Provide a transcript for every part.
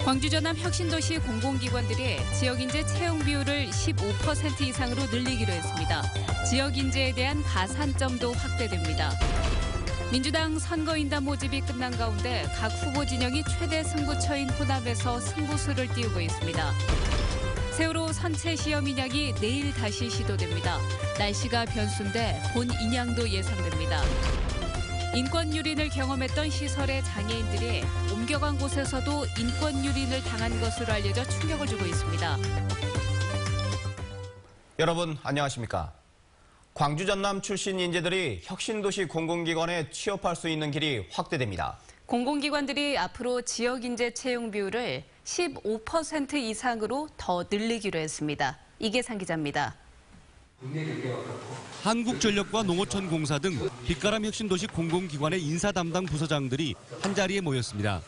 광주 전남 혁신도시 공공기관들이 지역인재 채용 비율을 15% 이상으로 늘리기로 했습니다. 지역인재에 대한 가산점도 확대됩니다. 민주당 선거인단 모집이 끝난 가운데 각 후보 진영이 최대 승부처인 호남에서 승부수를 띄우고 있습니다. 세월호 선체 시험 인양이 내일 다시 시도됩니다. 날씨가 변수인데 본 인양도 예상됩니다. 인권 유린을 경험했던 시설의 장애인들이 옮겨간 곳에서도 인권 유린을 당한 것으로 알려져 충격을 주고 있습니다. 여러분 안녕하십니까? 광주 전남 출신 인재들이 혁신도시 공공기관에 취업할 수 있는 길이 확대됩니다. 공공기관들이 앞으로 지역인재 채용 비율을 15% 이상으로 더 늘리기로 했습니다. 이계상 기자입니다. 한국전력과 농어촌공사 등 빛가람 혁신도시 공공기관의 인사 담당 부서장들이 한자리에 모였습니다.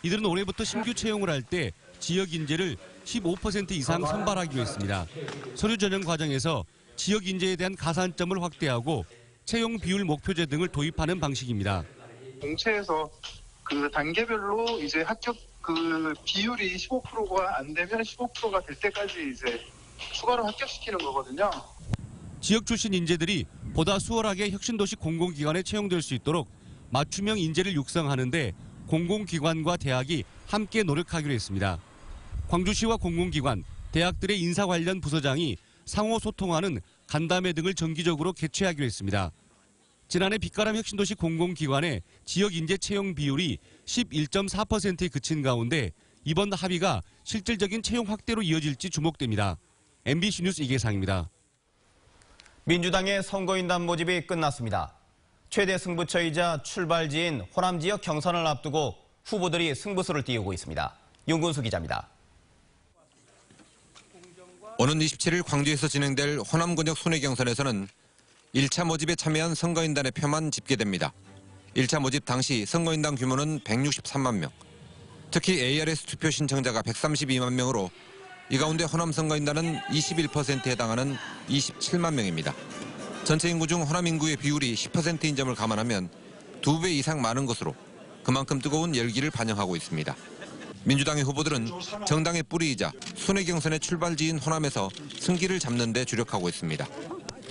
이들은 올해부터 신규 채용을 할 때 지역 인재를 15% 이상 선발하기로 했습니다. 서류 전형 과정에서 지역 인재에 대한 가산점을 확대하고 채용 비율 목표제 등을 도입하는 방식입니다. 공채에서 그 단계별로 이제 합격 그 비율이 15%가 안 되면 15%가 될 때까지 이제 추가로 합격시키는 거거든요. 지역 출신 인재들이 보다 수월하게 혁신도시 공공기관에 채용될 수 있도록 맞춤형 인재를 육성하는 데 공공기관과 대학이 함께 노력하기로 했습니다. 광주시와 공공기관, 대학들의 인사 관련 부서장이 상호 소통하는 간담회 등을 정기적으로 개최하기로 했습니다. 지난해 빛가람 혁신도시 공공기관의 지역 인재 채용 비율이 11.4%에 그친 가운데 이번 합의가 실질적인 채용 확대로 이어질지 주목됩니다. MBC 뉴스 이계상입니다. 민주당의 선거인단 모집이 끝났습니다. 최대 승부처이자 출발지인 호남 지역 경선을 앞두고 후보들이 승부수를 띄우고 있습니다. 윤근수 기자입니다. 오는 27일 광주에서 진행될 호남 권역 순회 경선에서는 1차 모집에 참여한 선거인단의 표만 집계됩니다. 1차 모집 당시 선거인단 규모는 163만 명, 특히 ARS 투표 신청자가 132만 명으로 이 가운데 호남 선거인단은 21%에 해당하는 27만 명입니다. 전체 인구 중 호남 인구의 비율이 10%인 점을 감안하면 2배 이상 많은 것으로 그만큼 뜨거운 열기를 반영하고 있습니다. 민주당의 후보들은 정당의 뿌리이자 순회 경선의 출발지인 호남에서 승기를 잡는 데 주력하고 있습니다.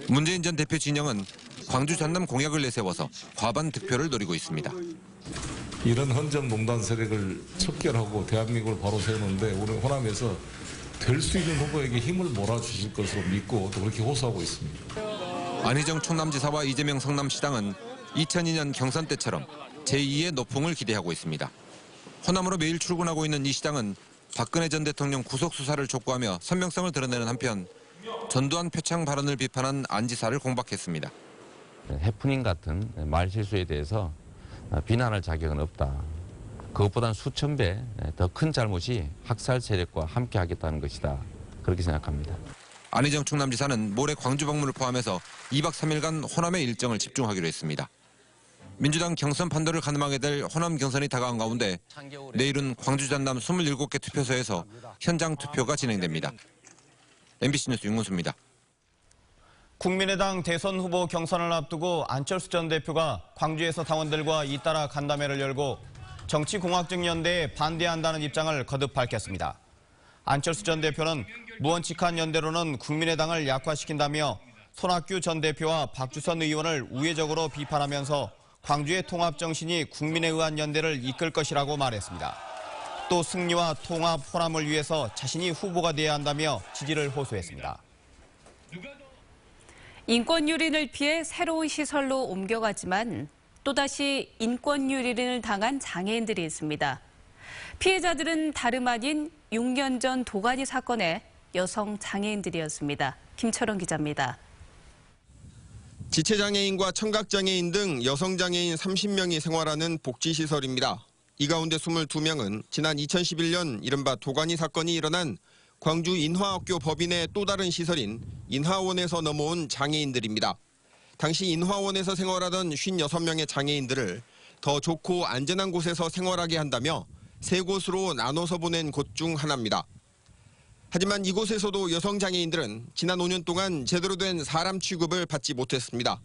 문재인 전 대표 진영은 광주 전남 공약을 내세워서 과반 득표를 노리고 있습니다. 이런 헌정농단 세력을 척결하고 대한민국을 바로 세우는데 우리 호남에서 될 수 있는 후보에게 힘을 몰아주실 것으로 믿고 또 그렇게 호소하고 있습니다. 안희정 충남지사와 이재명 성남시장은 2002년 경선 때처럼 제2의 노풍을 기대하고 있습니다. 호남으로 매일 출근하고 있는 이 시장은 박근혜 전 대통령 구속수사를 촉구하며 선명성을 드러내는 한편 전두환 표창 발언을 비판한 안 지사를 공박했습니다. 해프닝 같은 말실수에 대해서 비난할 자격은 없다. 그것보다는 수천 배 더 큰 잘못이 학살 세력과 함께 하겠다는 것이다. 그렇게 생각합니다. 안희정 충남지사는 모레 광주 방문을 포함해서 2박 3일간 호남의 일정을 집중하기로 했습니다. 민주당 경선 판도를 가늠하게 될 호남 경선이 다가온 가운데 내일은 광주 전남 27개 투표소에서 현장 투표가 진행됩니다. MBC 뉴스 윤근수입니다. 국민의당 대선 후보 경선을 앞두고 안철수 전 대표가 광주에서 당원들과 잇따라 간담회를 열고 정치공학적 연대에 반대한다는 입장을 거듭 밝혔습니다. 안철수 전 대표는 무원칙한 연대로는 국민의당을 약화시킨다며 손학규 전 대표와 박주선 의원을 우회적으로 비판하면서 광주의 통합 정신이 국민에 의한 연대를 이끌 것이라고 말했습니다. 또 승리와 통합, 호남을 위해서 자신이 후보가 돼야 한다며 지지를 호소했습니다. 인권 유린을 피해 새로운 시설로 옮겨가지만 또다시 인권 유린을 당한 장애인들이 있습니다. 피해자들은 다름 아닌 6년 전 도가니 사건의 여성 장애인들이었습니다. 김철원 기자입니다. 지체장애인과 청각장애인 등 여성장애인 30명이 생활하는 복지시설입니다. 이 가운데 22명은 지난 2011년 이른바 도가니 사건이 일어난 광주 인화학교 법인의 또 다른 시설인 인화원에서 넘어온 장애인들입니다. 당시 인화원에서 생활하던 56명의 장애인들을 더 좋고 안전한 곳에서 생활하게 한다며 3곳으로 나눠서 보낸 곳 중 하나입니다. 하지만 이곳에서도 여성장애인들은 지난 5년 동안 제대로 된 사람 취급을 받지 못했습니다.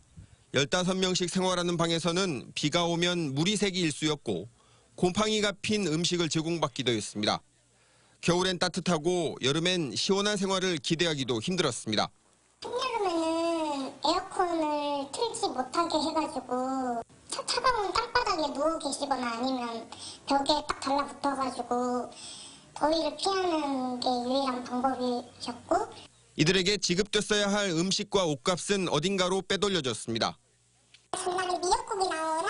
15명씩 생활하는 방에서는 비가 오면 물이 새기 일쑤였고 곰팡이가 핀 음식을 제공받기도 했습니다. 겨울엔 따뜻하고 여름엔 시원한 생활을 기대하기도 힘들었습니다. 한여름에는 에어컨을 틀지 못하게 해가지고 차가운 땅바닥에 누워 계시거나 아니면 벽에 딱 달라붙어가지고 더위를 피하는 게 유일한 방법이셨고, 이들에게 지급됐어야 할 음식과 옷값은 어딘가로 빼돌려졌습니다. 전날에 미역국이 나오나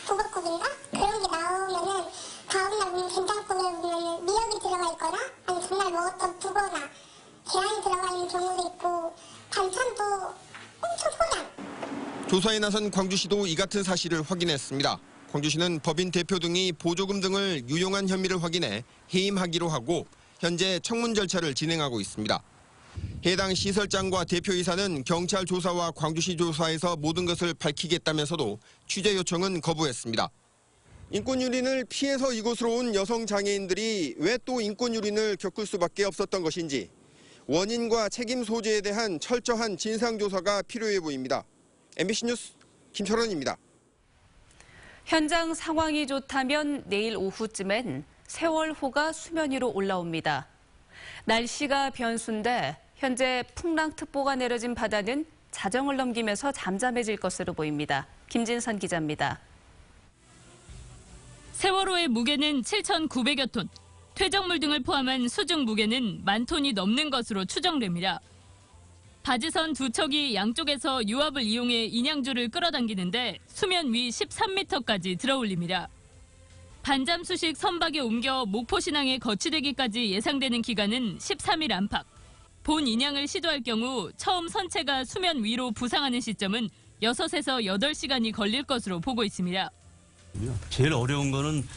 부석국인가 그런 게 나오면은 다음날 된장국에 보면 미역이 들어가 있거나 아니 전날 먹었던 두거나 계란이 들어가 있는 경우도 있고 반찬도 엄청 소량. 조사에 나선 광주시도 이 같은 사실을 확인했습니다. 광주시는 법인 대표 등이 보조금 등을 유용한 혐의를 확인해 해임하기로 하고 현재 청문 절차를 진행하고 있습니다. 해당 시설장과 대표이사는 경찰 조사와 광주시 조사에서 모든 것을 밝히겠다면서도 취재 요청은 거부했습니다. 인권유린을 피해서 이곳으로 온 여성 장애인들이 왜 또 인권유린을 겪을 수밖에 없었던 것인지 원인과 책임 소재에 대한 철저한 진상조사가 필요해 보입니다. MBC 뉴스 김철원입니다. 현장 상황이 좋다면 내일 오후쯤엔 세월호가 수면 위로 올라옵니다. 날씨가 변수인데 현재 풍랑특보가 내려진 바다는 자정을 넘기면서 잠잠해질 것으로 보입니다. 김진선 기자입니다. 세월호의 무게는 7,900여 톤, 퇴적물 등을 포함한 수중 무게는 10,000톤이 넘는 것으로 추정됩니다. 바지선 두 척이 양쪽에서 유압을 이용해 인양줄을 끌어당기는데 수면 위 13m까지 들어올립니다. 반잠수식 선박에 옮겨 목포신항에 거치되기까지 예상되는 기간은 13일 안팎. 본 인양을 시도할 경우 처음 선체가 수면 위로 부상하는 시점은 6에서 8시간이 걸릴 것으로 보고 있습니다. 제일 어려운 거는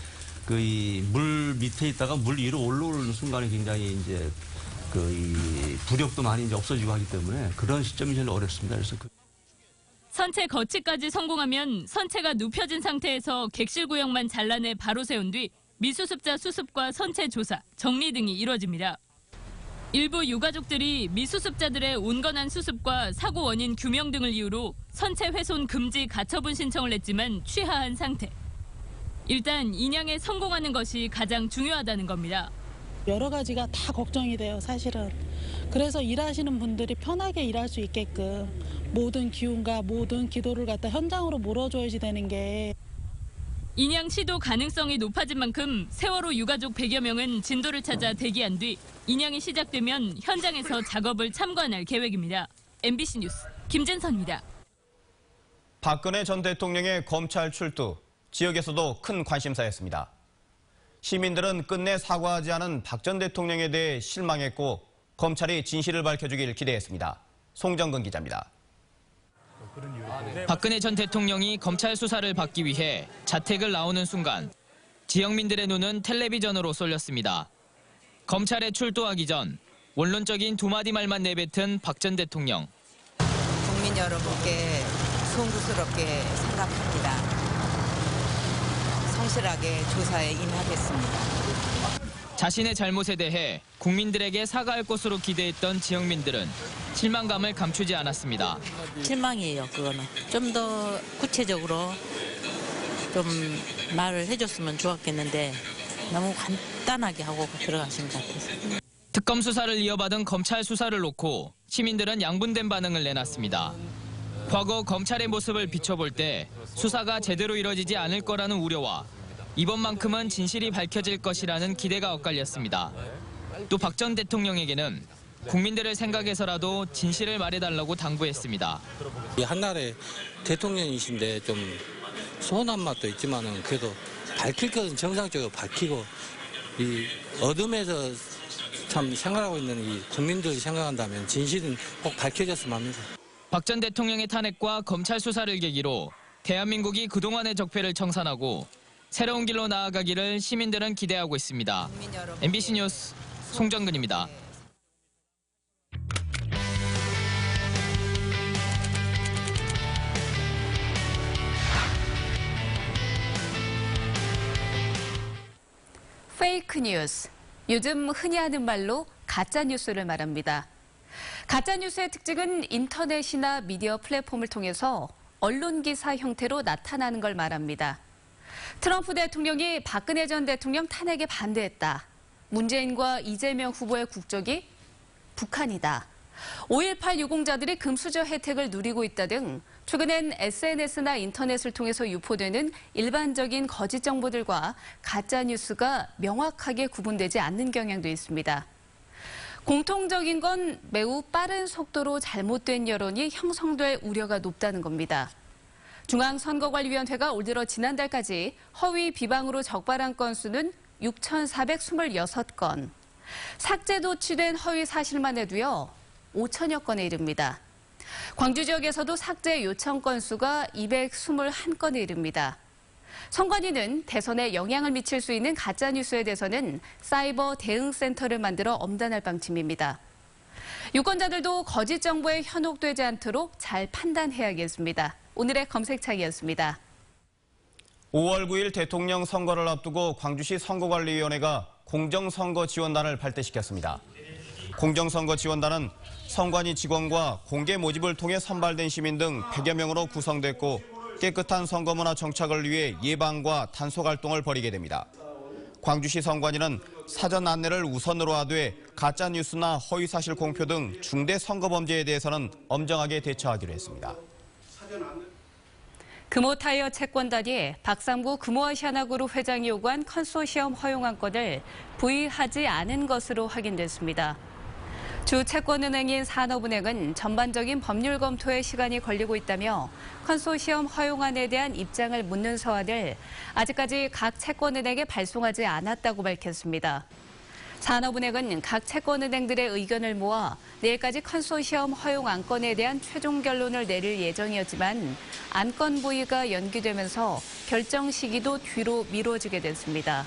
이 물 밑에 있다가 물 위로 올라오는 순간에 굉장히 이제 이 부력도 많이 이제 없어지고 하기 때문에 그런 시점이 제일 어렵습니다. 그래서 선체 거치까지 성공하면 선체가 눕혀진 상태에서 객실 구역만 잘라내 바로 세운 뒤 미수습자 수습과 선체 조사, 정리 등이 이뤄집니다. 일부 유가족들이 미수습자들의 온건한 수습과 사고 원인 규명 등을 이유로 선체 훼손 금지 가처분 신청을 냈지만 취하한 상태. 일단 인양에 성공하는 것이 가장 중요하다는 겁니다. 여러 가지가 다 걱정이 돼요, 사실은. 그래서 일하시는 분들이 편하게 일할 수 있게끔 모든 기운과 모든 기도를 갖다 현장으로 몰아줘야지 되는 게. 인양 시도 가능성이 높아진 만큼 세월호 유가족 100여 명은 진도를 찾아 대기한 뒤 인양이 시작되면 현장에서 작업을 참관할 계획입니다. MBC 뉴스 김진선입니다. 박근혜 전 대통령의 검찰 출두, 지역에서도 큰 관심사였습니다. 시민들은 끝내 사과하지 않은 박 전 대통령에 대해 실망했고 검찰이 진실을 밝혀주길 기대했습니다. 송정근 기자입니다. 박근혜 전 대통령이 검찰 수사를 받기 위해 자택을 나오는 순간 지역민들의 눈은 텔레비전으로 쏠렸습니다. 검찰에 출두하기 전 원론적인 두 마디 말만 내뱉은 박 전 대통령. 국민 여러분께 송구스럽게 생각합니다. 성실하게 조사에 임하겠습니다. 자신의 잘못에 대해 국민들에게 사과할 것으로 기대했던 지역민들은 실망감을 감추지 않았습니다. 실망이에요, 그거는. 좀 더 구체적으로 좀 말을 해줬으면 좋았겠는데 너무 간단하게 하고 들어가신 것 같아서. 특검 수사를 이어받은 검찰 수사를 놓고 시민들은 양분된 반응을 내놨습니다. 과거 검찰의 모습을 비춰볼 때 수사가 제대로 이뤄지지 않을 거라는 우려와 이번만큼은 진실이 밝혀질 것이라는 기대가 엇갈렸습니다. 또 박 전 대통령에게는 국민들을 생각해서라도 진실을 말해달라고 당부했습니다. 한나라의 대통령이신데 좀 서운한 맛도 있지만은 그래도 밝힐 것은 정상적으로 밝히고 이 어둠에서 참 생활하고 있는 이 국민들이 생각한다면 진실은 꼭 밝혀졌으면 합니다. 박 전 대통령의 탄핵과 검찰 수사를 계기로 대한민국이 그동안의 적폐를 청산하고 새로운 길로 나아가기를 시민들은 기대하고 있습니다. MBC 뉴스 송정근입니다. 페이크 뉴스. 요즘 흔히 하는 말로 가짜 뉴스를 말합니다. 가짜 뉴스의 특징은 인터넷이나 미디어 플랫폼을 통해서 언론 기사 형태로 나타나는 걸 말합니다. 트럼프 대통령이 박근혜 전 대통령 탄핵에 반대했다. 문재인과 이재명 후보의 국적이 북한이다. 5.18 유공자들이 금수저 혜택을 누리고 있다 등 최근엔 SNS나 인터넷을 통해서 유포되는 일반적인 거짓 정보들과 가짜뉴스가 명확하게 구분되지 않는 경향도 있습니다. 공통적인 건 매우 빠른 속도로 잘못된 여론이 형성될 우려가 높다는 겁니다. 중앙선거관리위원회가 올 들어 지난달까지 허위 비방으로 적발한 건수는 6,426건. 삭제 도취된 허위 사실만 해도요, 5천여 건에 이릅니다. 광주 지역에서도 삭제 요청 건수가 221건에 이릅니다. 선관위는 대선에 영향을 미칠 수 있는 가짜뉴스에 대해서는 사이버 대응센터를 만들어 엄단할 방침입니다. 유권자들도 거짓 정보에 현혹되지 않도록 잘 판단해야겠습니다. 오늘의 검색창이었습니다. 5월 9일 대통령 선거를 앞두고 광주시 선거관리위원회가 공정선거 지원단을 발대시켰습니다. 공정선거 지원단은 선관위 직원과 공개 모집을 통해 선발된 시민 등 100여 명으로 구성됐고 깨끗한 선거문화 정착을 위해 예방과 단속 활동을 벌이게 됩니다. 광주시 선관위는 사전 안내를 우선으로 하되 가짜뉴스나 허위사실 공표 등 중대 선거범죄에 대해서는 엄정하게 대처하기로 했습니다. 금호타이어 채권단이 박상구 금호아시아나그룹 회장이 요구한 컨소시엄 허용안건을 부의하지 않은 것으로 확인됐습니다. 주 채권은행인 산업은행은 전반적인 법률 검토에 시간이 걸리고 있다며 컨소시엄 허용안에 대한 입장을 묻는 서한을 아직까지 각 채권은행에 발송하지 않았다고 밝혔습니다. 산업은행은 각 채권은행들의 의견을 모아 내일까지 컨소시엄 허용 안건에 대한 최종 결론을 내릴 예정이었지만 안건 부의가 연기되면서 결정 시기도 뒤로 미뤄지게 됐습니다.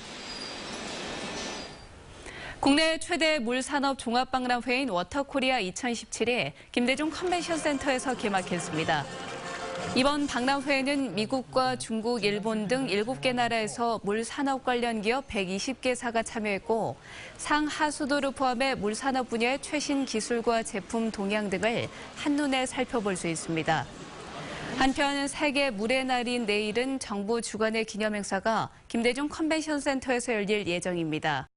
국내 최대 물산업 종합박람회인 워터코리아 2017이 김대중 컨벤션센터에서 개막했습니다. 이번 박람회에는 미국과 중국, 일본 등 7개 나라에서 물산업 관련 기업 120개사가 참여했고 상하수도를 포함해 물산업 분야의 최신 기술과 제품 동향 등을 한눈에 살펴볼 수 있습니다. 한편 세계 물의 날인 내일은 정부 주관의 기념행사가 김대중 컨벤션센터에서 열릴 예정입니다.